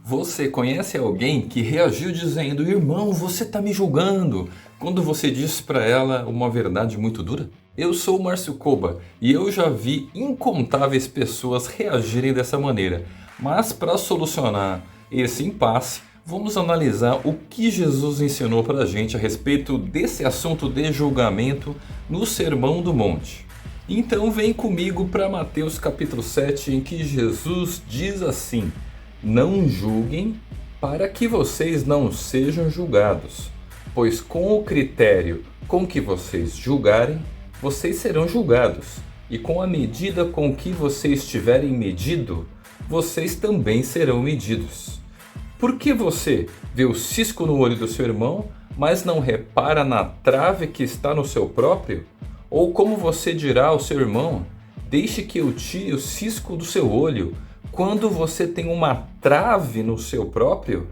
Você conhece alguém que reagiu dizendo: "Irmão, você está me julgando", quando você disse para ela uma verdade muito dura? Eu sou o Márcio Koba e eu já vi incontáveis pessoas reagirem dessa maneira. Mas para solucionar esse impasse, vamos analisar o que Jesus ensinou para a gente a respeito desse assunto de julgamento no Sermão do Monte. Então vem comigo para Mateus capítulo 7, em que Jesus diz assim: "Não julguem, para que vocês não sejam julgados, pois com o critério com que vocês julgarem, vocês serão julgados, e com a medida com que vocês tiverem medido, vocês também serão medidos. Por que você vê o cisco no olho do seu irmão, mas não repara na trave que está no seu próprio? Ou como você dirá ao seu irmão: deixe que eu tire o cisco do seu olho, quando você tem uma trave no seu próprio?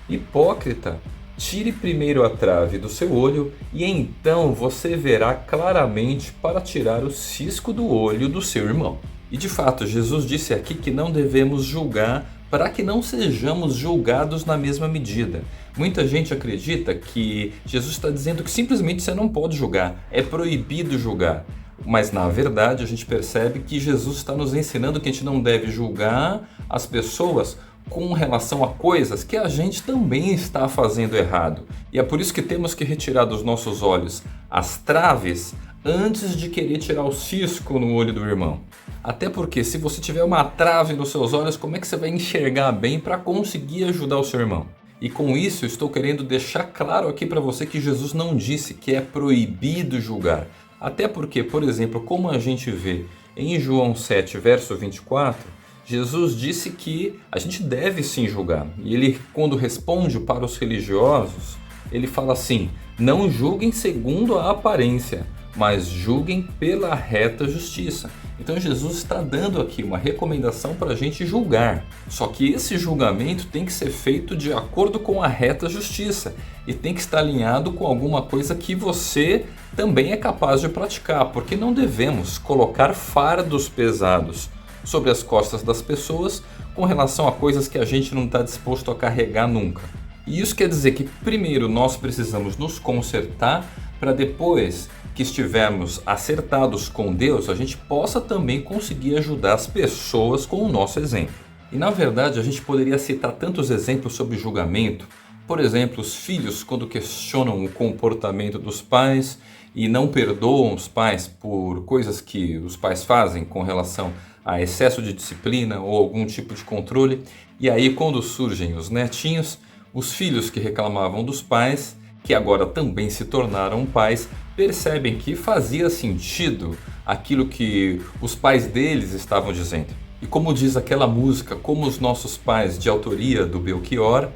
Hipócrita, tire primeiro a trave do seu olho, e então você verá claramente para tirar o cisco do olho do seu irmão." E de fato, Jesus disse aqui que não devemos julgar para que não sejamos julgados na mesma medida. Muita gente acredita que Jesus está dizendo que simplesmente você não pode julgar, é proibido julgar. Mas na verdade a gente percebe que Jesus está nos ensinando que a gente não deve julgar as pessoas com relação a coisas que a gente também está fazendo errado. E é por isso que temos que retirar dos nossos olhos as traves antes de querer tirar o cisco no olho do irmão. Até porque se você tiver uma trave nos seus olhos, como é que você vai enxergar bem para conseguir ajudar o seu irmão? E com isso eu estou querendo deixar claro aqui para você que Jesus não disse que é proibido julgar. Até porque, por exemplo, como a gente vê em João 7, verso 24, Jesus disse que a gente deve sim julgar. E ele, quando responde para os religiosos, ele fala assim: "Não julguem segundo a aparência, mas julguem pela reta justiça." Então Jesus está dando aqui uma recomendação para a gente julgar. Só que esse julgamento tem que ser feito de acordo com a reta justiça e tem que estar alinhado com alguma coisa que você também é capaz de praticar, porque não devemos colocar fardos pesados sobre as costas das pessoas com relação a coisas que a gente não está disposto a carregar nunca. E isso quer dizer que primeiro nós precisamos nos consertar para depois que estivermos acertados com Deus, a gente possa também conseguir ajudar as pessoas com o nosso exemplo. E na verdade a gente poderia citar tantos exemplos sobre julgamento. Por exemplo, os filhos quando questionam o comportamento dos pais e não perdoam os pais por coisas que os pais fazem com relação a excesso de disciplina ou algum tipo de controle. E aí quando surgem os netinhos, os filhos que reclamavam dos pais, que agora também se tornaram pais, percebem que fazia sentido aquilo que os pais deles estavam dizendo. E como diz aquela música, como os nossos pais, de autoria do Belchior,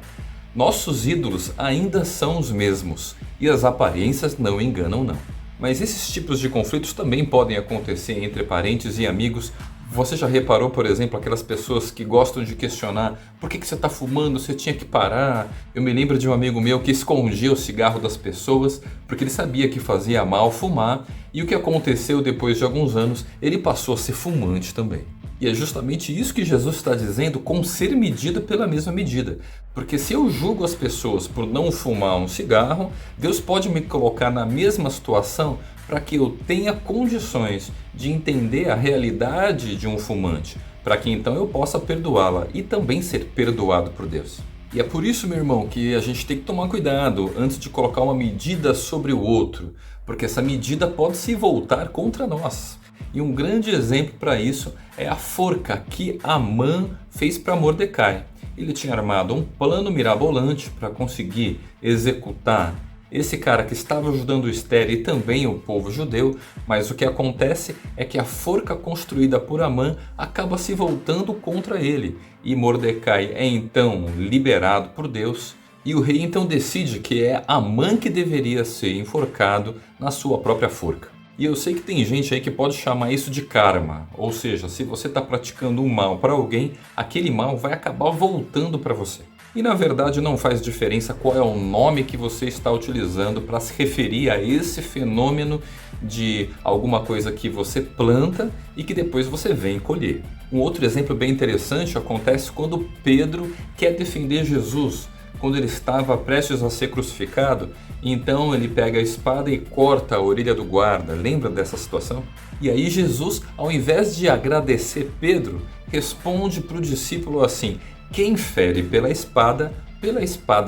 nossos ídolos ainda são os mesmos e as aparências não enganam não. Mas esses tipos de conflitos também podem acontecer entre parentes e amigos. Você já reparou, por exemplo, aquelas pessoas que gostam de questionar: por que você está fumando? Você tinha que parar. Eu me lembro de um amigo meu que escondia o cigarro das pessoas porque ele sabia que fazia mal fumar, e o que aconteceu depois de alguns anos, ele passou a ser fumante também. E é justamente isso que Jesus está dizendo com ser medido pela mesma medida. Porque se eu julgo as pessoas por não fumar um cigarro, Deus pode me colocar na mesma situação para que eu tenha condições de entender a realidade de um fumante, para que então eu possa perdoá-la e também ser perdoado por Deus. E é por isso, meu irmão, que a gente tem que tomar cuidado antes de colocar uma medida sobre o outro, porque essa medida pode se voltar contra nós. E um grande exemplo para isso é a forca que Amã fez para Mordecai. Ele tinha armado um plano mirabolante para conseguir executar esse cara que estava ajudando Esther e também o povo judeu, mas o que acontece é que a forca construída por Amã acaba se voltando contra ele, e Mordecai é então liberado por Deus, e o rei então decide que é Amã que deveria ser enforcado na sua própria forca. E eu sei que tem gente aí que pode chamar isso de karma, ou seja, se você está praticando um mal para alguém, aquele mal vai acabar voltando para você. E na verdade não faz diferença qual é o nome que você está utilizando para se referir a esse fenômeno de alguma coisa que você planta e que depois você vem colher. Um outro exemplo bem interessante acontece quando Pedro quer defender Jesus, quando ele estava prestes a ser crucificado. Então ele pega a espada e corta a orelha do guarda. Lembra dessa situação? E aí Jesus, ao invés de agradecer Pedro, responde para o discípulo assim: quem fere pela espada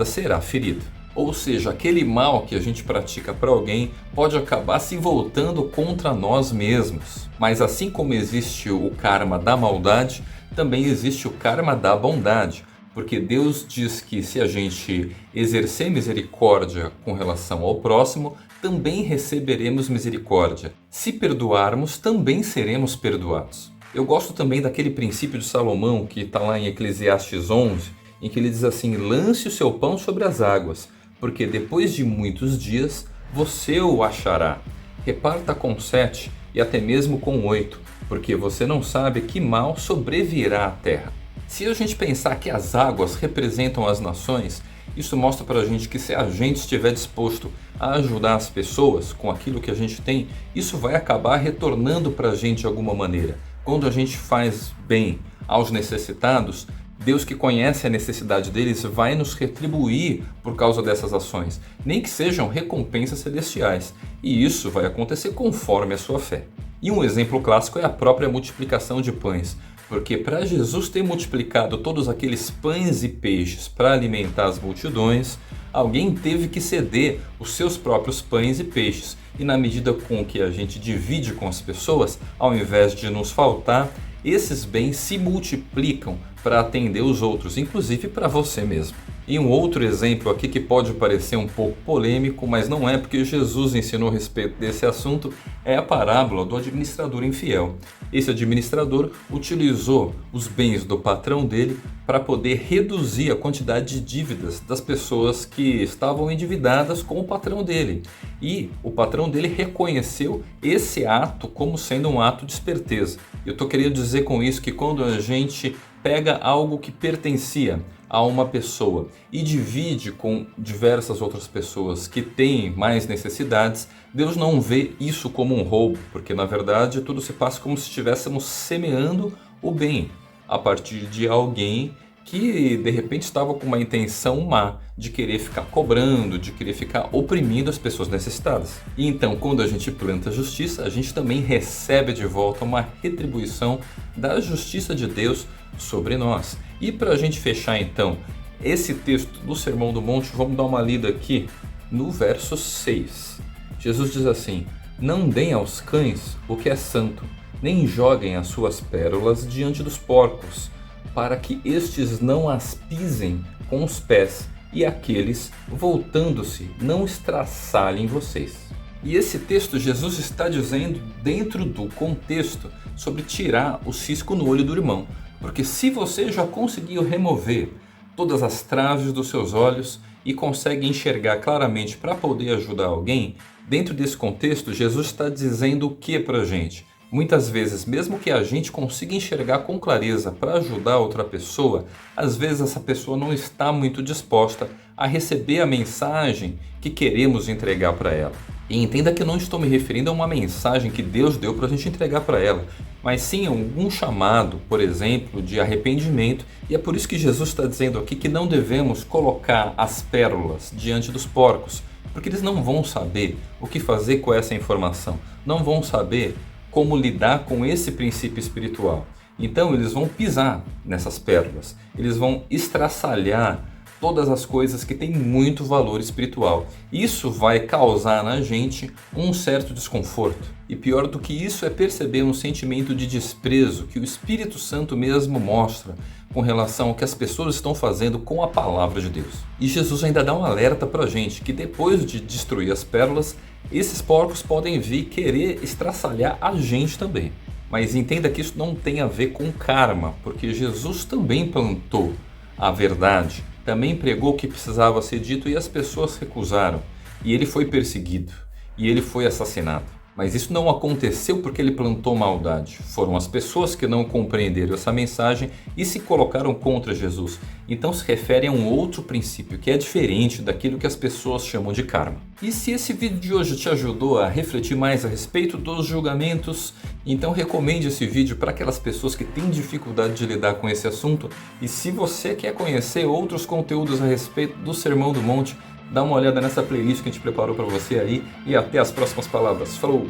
será ferido. Ou seja, aquele mal que a gente pratica para alguém pode acabar se voltando contra nós mesmos. Mas assim como existe o karma da maldade, também existe o karma da bondade. Porque Deus diz que se a gente exercer misericórdia com relação ao próximo, também receberemos misericórdia. Se perdoarmos, também seremos perdoados. Eu gosto também daquele princípio de Salomão que está lá em Eclesiastes 11, em que ele diz assim: lance o seu pão sobre as águas, porque depois de muitos dias você o achará. Reparta com 7 e até mesmo com 8, porque você não sabe que mal sobrevirá à terra. Se a gente pensar que as águas representam as nações, isso mostra para a gente que se a gente estiver disposto a ajudar as pessoas com aquilo que a gente tem, isso vai acabar retornando para a gente de alguma maneira. Quando a gente faz bem aos necessitados, Deus, que conhece a necessidade deles, vai nos retribuir por causa dessas ações, nem que sejam recompensas celestiais. E isso vai acontecer conforme a sua fé. E um exemplo clássico é a própria multiplicação de pães. Porque para Jesus ter multiplicado todos aqueles pães e peixes para alimentar as multidões, alguém teve que ceder os seus próprios pães e peixes. E na medida com que a gente divide com as pessoas, ao invés de nos faltar, esses bens se multiplicam para atender os outros, inclusive para você mesmo. E um outro exemplo aqui que pode parecer um pouco polêmico, mas não é, porque Jesus ensinou a respeito desse assunto, é a parábola do administrador infiel. Esse administrador utilizou os bens do patrão dele para poder reduzir a quantidade de dívidas das pessoas que estavam endividadas com o patrão dele. E o patrão dele reconheceu esse ato como sendo um ato de esperteza. Eu estou querendo dizer com isso que quando a gente pega algo que pertencia a uma pessoa e divide com diversas outras pessoas que têm mais necessidades, Deus não vê isso como um roubo, porque na verdade tudo se passa como se estivéssemos semeando o bem a partir de alguém que de repente estava com uma intenção má de querer ficar cobrando, de querer ficar oprimindo as pessoas necessitadas. E então, quando a gente planta justiça, a gente também recebe de volta uma retribuição da justiça de Deus sobre nós. E para a gente fechar então esse texto do Sermão do Monte, vamos dar uma lida aqui no verso 6. Jesus diz assim: não deem aos cães o que é santo, nem joguem as suas pérolas diante dos porcos, para que estes não as pisem com os pés e aqueles, voltando-se, não estraçalhem vocês. E esse texto Jesus está dizendo dentro do contexto sobre tirar o cisco no olho do irmão. Porque se você já conseguiu remover todas as traves dos seus olhos e consegue enxergar claramente para poder ajudar alguém, dentro desse contexto Jesus está dizendo o que para a gente? Muitas vezes, mesmo que a gente consiga enxergar com clareza para ajudar outra pessoa, às vezes essa pessoa não está muito disposta a receber a mensagem que queremos entregar para ela. E entenda que eu não estou me referindo a uma mensagem que Deus deu para a gente entregar para ela, mas sim a algum chamado, por exemplo, de arrependimento. E é por isso que Jesus está dizendo aqui que não devemos colocar as pérolas diante dos porcos, porque eles não vão saber o que fazer com essa informação, não vão saber como lidar com esse princípio espiritual. Então eles vão pisar nessas pérolas, eles vão estraçalhar todas as coisas que têm muito valor espiritual. Isso vai causar na gente um certo desconforto. E pior do que isso é perceber um sentimento de desprezo que o Espírito Santo mesmo mostra com relação ao que as pessoas estão fazendo com a palavra de Deus. E Jesus ainda dá um alerta para a gente que depois de destruir as pérolas, esses porcos podem vir querer estraçalhar a gente também. Mas entenda que isso não tem a ver com karma, porque Jesus também plantou a verdade, também pregou o que precisava ser dito e as pessoas recusaram. E ele foi perseguido, e ele foi assassinado. Mas isso não aconteceu porque ele plantou maldade. Foram as pessoas que não compreenderam essa mensagem e se colocaram contra Jesus. Então se refere a um outro princípio que é diferente daquilo que as pessoas chamam de karma. E se esse vídeo de hoje te ajudou a refletir mais a respeito dos julgamentos, então recomende esse vídeo para aquelas pessoas que têm dificuldade de lidar com esse assunto. E se você quer conhecer outros conteúdos a respeito do Sermão do Monte, dá uma olhada nessa playlist que a gente preparou para você aí e até as próximas palavras. Falou!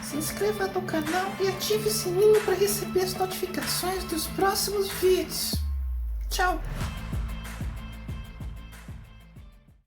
Se inscreva no canal e ative o sininho para receber as notificações dos próximos vídeos. Tchau!